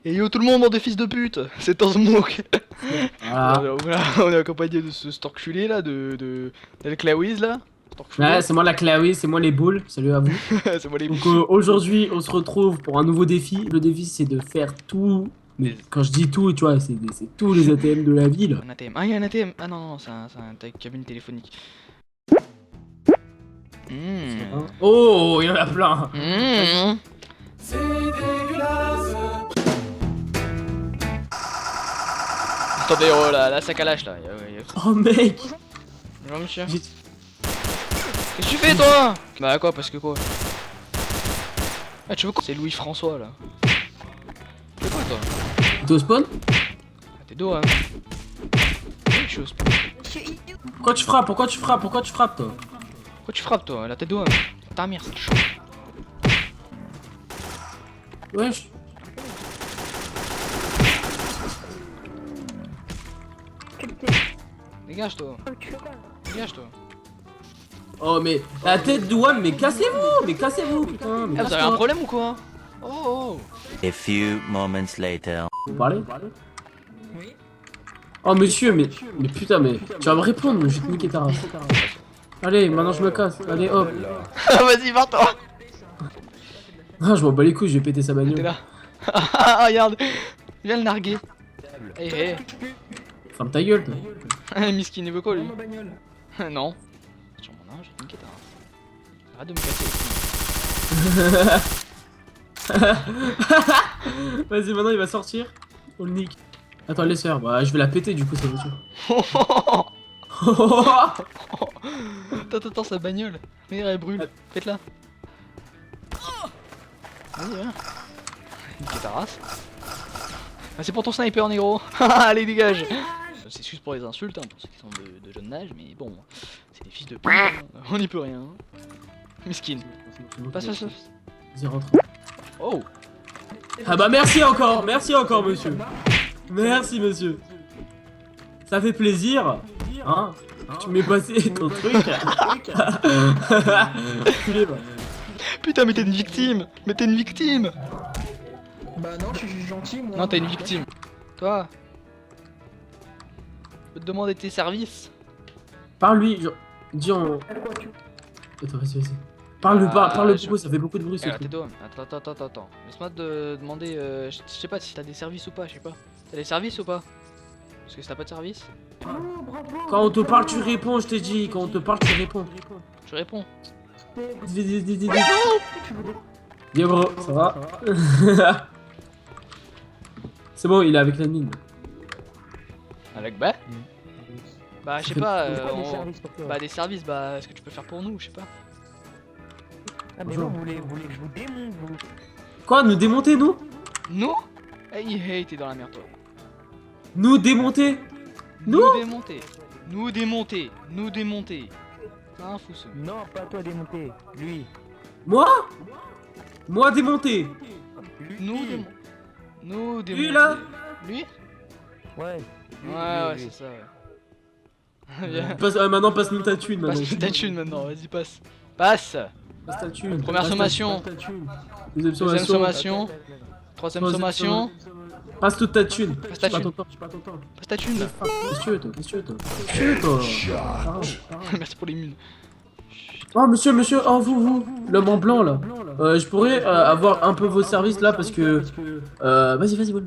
Et yo tout le monde, bande de fils de pute. C'est en smoke. Voilà. On est accompagné de ce storculé là, d'El Clawiz là. Ouais, c'est moi la Clary, c'est moi les boules. Salut à vous. C'est moi les Donc aujourd'hui, on se retrouve pour un nouveau défi. Le défi, c'est de faire tout. Mais quand je dis tout, tu vois, c'est tous les ATM de la ville. Un ATM. Ah, il y a un ATM. Ah non, non, c'est un cabine téléphonique. Oh, il y en a plein. C'est dégueulasse. Attendez, oh là, sac à lâche là. Oh mec. Bonjour monsieur. Qu'est-ce que tu fais toi? Bah quoi, parce que quoi? Ah tu veux quoi? C'est Louis-François là. Tu fais quoi toi? T'es au spawn? Ah t'es dos hein. Je suis au spawn. Pourquoi tu frappes? Pourquoi tu frappes? Pourquoi tu frappes toi? Pourquoi tu frappes toi? La tête dos hein. Ta mère c'est chaud. Wesh. Dégage toi. Dégage toi. Oh mais la tête de Wam, mais cassez-vous, putain. Mais Eh, vous avez un problème ou quoi? Oh. A few moments later. Vous parlez? Oh monsieur, mais putain, mais tu vas me répondre, je vais te niquer ta race. Allez, maintenant je me casse. Allez hop. Vas-y, barre-toi. Ah, je m'en bats les couilles, je vais péter sa T'es bagnole. là. Ah regarde. Viens le narguer. Eh Ferme ta gueule, toi. eh. Miskin il veut quoi lui? Non. Sur mon âge, je vais te niquer ta race. Arrête de me casser. Vas-y, maintenant il va sortir. On le nique. Attends, laisse faire. Bah, je vais la péter du coup, cette voiture. Attends, sa bagnole. Regarde, elle brûle. Faites-la. Vas-y, viens. Niquer ta race. Ah, c'est pour ton sniper, négro. Allez, dégage. C'est juste pour les insultes, hein, pour ceux qui sont de jeune âge, mais bon, c'est des fils de pute. Hein. On n'y peut rien. Hein. Miskin. Passe. Vas-y, rentre. Oh. Ah bah merci encore, monsieur. Merci monsieur. Ça fait plaisir. Hein? Tu m'es passé ton truc. Culé, bah. Putain, mais t'es une victime. Bah non, je suis gentil moi. Non, t'es une victime. Toi. Je peux te demander tes services. Parle-lui, genre, dis en... Attends, vas-y. Parle beaucoup, ça fait beaucoup de bruit ce Alors, truc. t'es dos. Attends. Laisse-moi te demander, je sais pas si t'as des services ou pas, je sais pas. T'as des services ou pas? Parce que si t'as pas de service, Quand on te parle, tu réponds, je t'ai dit. Quand on te parle, tu réponds. tu réponds. Dis. Yo bro, ça va? C'est bon, il est avec la mine. Avec bah je sais pas, Bah des services, bah est-ce que tu peux faire pour nous, je sais pas. ah mais non, vous voulez que je vous démonte vous. Quoi, nous démonter, nous? Nous? Hey, t'es dans la merde toi. Nous démonter? Nous Nous démonter. C'est un fou ce. Non, pas toi démonter, lui. Moi démonter. Nous démonter. Lui là? Lui? Ouais. Ouais, c'est ça, ouais. Viens. Maintenant, passe-nous ta thune, maintenant. Passe ta thune maintenant, vas-y, passe. Passe. Passe ta thune. Première Passe ta- sommation. passe ta thune. Deuxième Deuxième sommation. sommation. Troisième sommation. Passe toute ta thune. Passe ta J'ai pas thune. ton temps, j'ai pas ton temps. Passe ta thune. Qu'est-ce que tu veux, toi? Merci pour les mules. Oh, monsieur, oh, vous, l'homme en blanc, là. Je pourrais avoir un peu vos services, là, parce que... Vas-y, bon.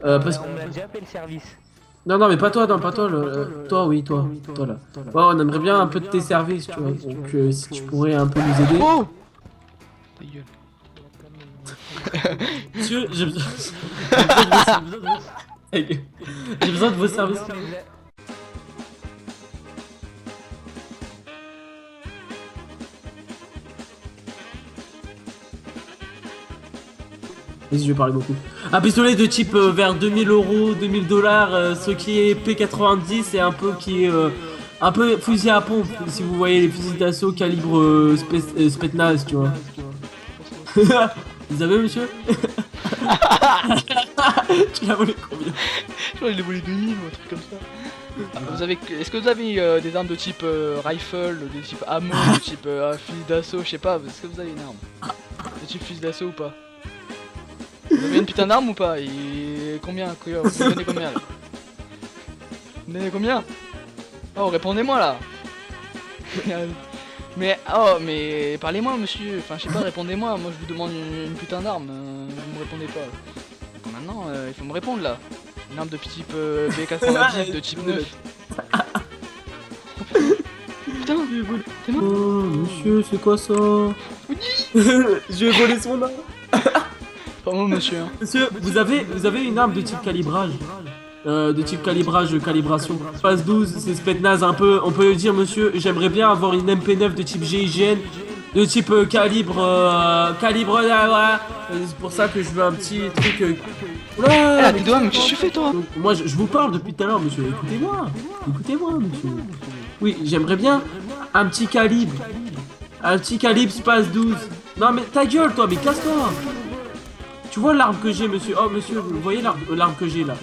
Parce que... On a déjà fait le service. Non, mais pas toi, toi, toi, là. Ouais, on aimerait bien un peu de tes services, tu vois. Donc, si tu pourrais un peu nous aider. Oh! Ta gueule. Monsieur, j'ai besoin... j'ai besoin de vos services. Vas-y, je vais parler beaucoup. Un pistolet de type vers 2000 €, 2000 $, ce qui est P90 et un peu qui est un peu fusil à pompe. Si vous voyez les fusils d'assaut calibre Spetsnaz, tu vois. Vous avez, monsieur? Tu l'as volé combien? Je crois qu'il a volé 2000 ou un truc comme ça. Est-ce que vous avez des armes de type rifle, de type ammo, de type fusil d'assaut, je sais pas, est-ce que vous avez une arme de type fusil d'assaut ou pas? Vous avez une putain d'arme ou pas? Et combien? Vous me donnez combien là? Vous me donnez combien? Oh, répondez-moi là. Mais parlez-moi monsieur, enfin je sais pas, répondez-moi, moi je vous demande une putain d'arme, vous me répondez pas. Donc, maintenant il faut me répondre là. Une arme de type B90, de type 9. Putain, c'est moi. Oh, monsieur, c'est quoi ça? Je vais voler son arme. Pas moi monsieur. Hein. Monsieur, vous avez une arme de type calibrage? De type calibration. Phase 12, c'est Spetsnaz un peu. On peut dire, monsieur, j'aimerais bien avoir une MP9 de type GIGN, de type calibre. C'est pour ça que je veux un petit truc. Ah, tes doigts, mais qu'est-ce que tu fais toi? Donc, moi, je vous parle depuis tout à l'heure, monsieur. Écoutez-moi, monsieur. Oui, j'aimerais bien un petit calibre. Un petit calibre Space 12. Non, mais ta gueule, toi, mais casse-toi. Tu vois l'arme que j'ai, monsieur? Oh, monsieur, vous voyez l'arme que j'ai là?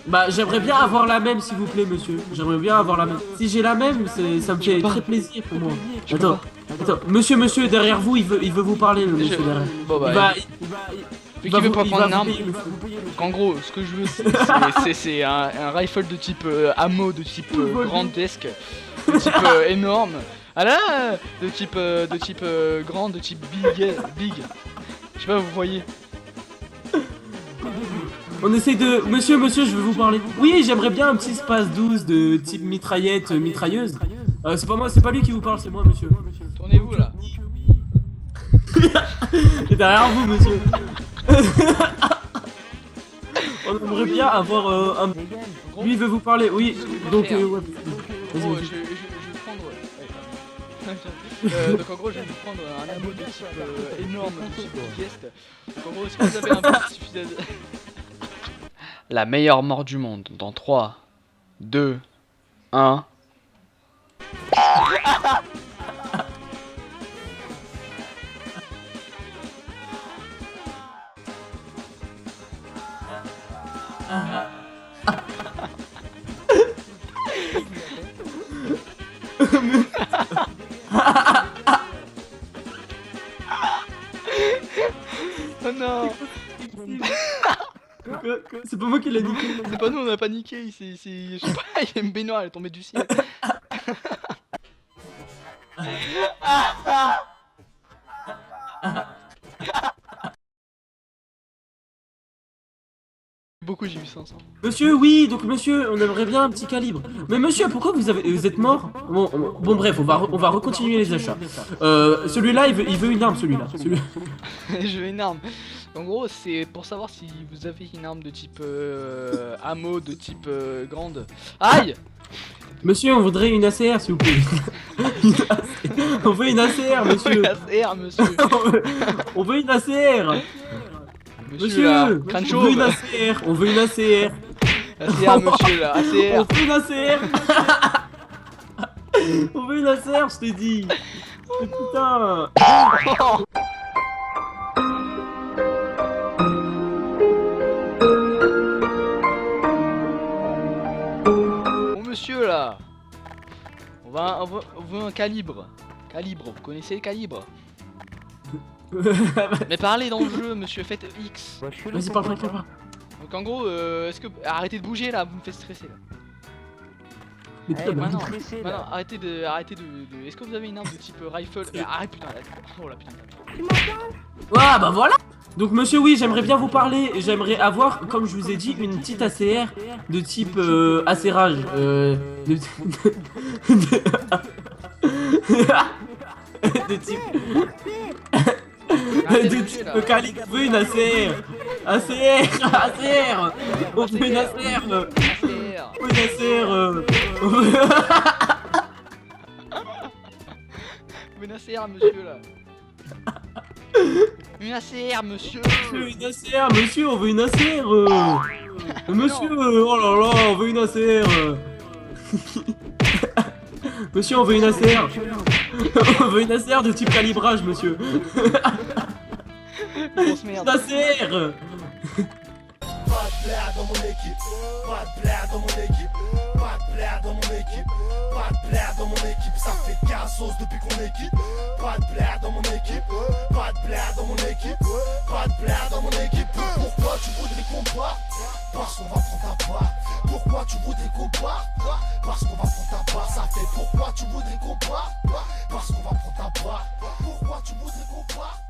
Bah, j'aimerais bien avoir la même, s'il vous plaît, monsieur. J'aimerais bien avoir la même. Si j'ai la même, ça me fait très plaisir pour moi. Attends, monsieur, derrière vous, il veut vous parler, le monsieur derrière. Bon, bah, vu qu'il veut pas prendre une arme. payer le- Donc en gros, ce que je veux, c'est un rifle de type ammo, de type grandesque, de type énorme. Ah là, de type grand, de type big. Je sais pas, vous voyez. On essaye de... Monsieur, je veux vous parler. Oui, j'aimerais bien un petit Space 12 de type mitrailleuse. C'est pas moi, c'est pas lui qui vous parle, c'est moi, monsieur. Tournez-vous là. Et derrière vous, monsieur. On aimerait bien avoir un... Lui, il veut vous parler, oui. Donc, ouais. En Vas-y, gros, vas-y. je vais prendre. Donc en gros, je vais vous prendre un ammo de type énorme, de type guest. Donc en gros, si vous avez un petit suffisant. La meilleure mort du monde dans 3, 2, 1. Oh non! C'est pas moi qui l'ai niqué. C'est pas nous, on a paniqué, je sais pas, il y a une baignoire, elle est tombée du ciel. Beaucoup, j'ai eu 500. Monsieur, oui, donc monsieur, on aimerait bien un petit calibre. Mais monsieur, pourquoi vous êtes mort? Bon, bref, on va recontinuer les achats. Celui-là, il veut une arme, celui-là. Je veux une arme. En gros, c'est pour savoir si vous avez une arme de type ammo, de type grande. Aïe! Monsieur, on voudrait une ACR, s'il vous plaît. On veut une ACR, monsieur. ACR, monsieur. On veut une ACR. Monsieur, là, Monsieur, crâne on chauve. veut une ACR. On veut une ACR. ACR, monsieur, là, On ACR. veut une ACR. On veut une ACR, je t'ai dit. Mais putain. Bon, monsieur, là. On veut un calibre. Calibre, vous connaissez le calibre? Mais parlez dans le jeu, monsieur, faites X. Vas-y, parle. Donc en gros, est-ce que... Arrêtez de bouger là, vous me faites stresser là. Mais putain, Maintenant, stressé, là. arrêtez de... Est-ce que vous avez une arme de type rifle? Arrête putain, là. Oh la putain. ah, bah voilà. Donc monsieur, oui, j'aimerais bien vous parler. J'aimerais avoir, comme je vous ai dit, une petite ACR de type acérage. De type... Arrêtez de de bouger, là. type calibre. On veut une ACR. ACR. On veut une ACR. ACR. On veut une ACR. On veut... Une ACR, monsieur là. Une ACR, monsieur. Une ACR, monsieur, on veut une ACR. Monsieur, oh là là, on veut une ACR. Monsieur, on veut une ACR. On veut une ACR de type calibrage, monsieur. Grosse merde. Une ACR. de blaire dans mon équipe. Pas de blaire dans mon équipe. Pas de blaire dans mon équipe. Pas de blaire dans mon équipe. Ça fait cassos depuis qu'on est quitte. Pas de blaire dans mon équipe. Pas de blaire dans mon équipe. Pas de blaire dans mon équipe. Pourquoi tu voudrais qu'on parte? Parce qu'on va prendre ta part. Pourquoi tu voudrais qu'on parte? Parce qu'on va prendre ta part. Ça fait pourquoi tu voudrais qu'on parte? Parce qu'on va prendre ta part. Pourquoi tu voudrais qu'on parte?